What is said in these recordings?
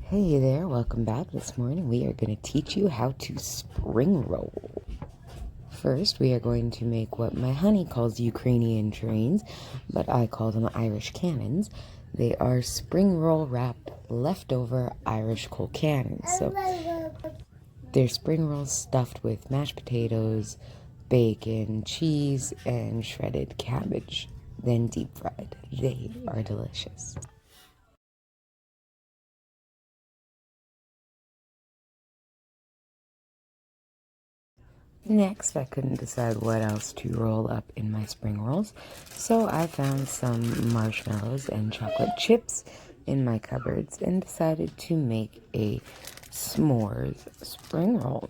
Hey there, welcome back. This morning we are going to teach you how to spring roll. First, we are going to make what my honey calls Ukrainian trains, but I call them Irish cannons. They are spring roll wrapped leftover Irish cold cannons. So they're spring rolls stuffed with mashed potatoes, bacon, cheese, and shredded cabbage, then deep fried. They are delicious. Next, I couldn't decide what else to roll up in my spring rolls, so I found some marshmallows and chocolate chips in my cupboards and decided to make a s'mores spring roll.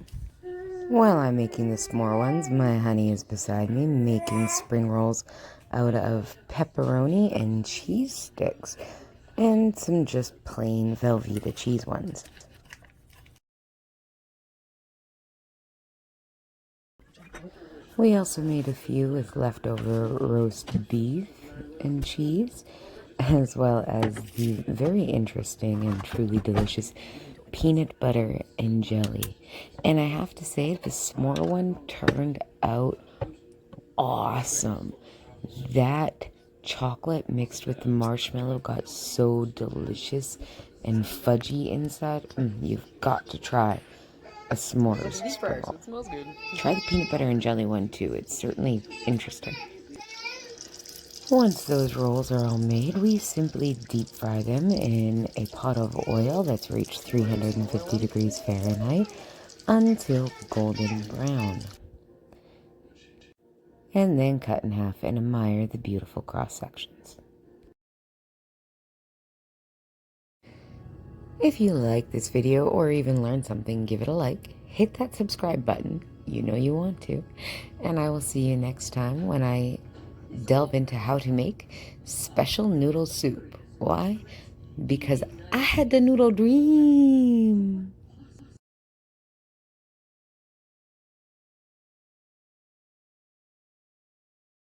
While I'm making the s'more ones, my honey is beside me making spring rolls out of pepperoni and cheese sticks and some just plain Velveeta cheese ones. We also made a few with leftover roast beef and cheese, as well as the very interesting and truly delicious peanut butter and jelly. And I have to say, the s'more one turned out awesome. That chocolate mixed with the marshmallow got so delicious and fudgy inside. You've got to try a s'mores spring roll. It smells good. Try the peanut butter and jelly one too. It's certainly interesting. Once those rolls are all made, we simply deep fry them in a pot of oil that's reached 350 degrees Fahrenheit until golden brown. And then cut in half and admire the beautiful cross sections. If you like this video or even learned something, give it a like. Hit that subscribe button. You know you want to. And I will see you next time when I delve into how to make special noodle soup. Why? Because I had the noodle dream.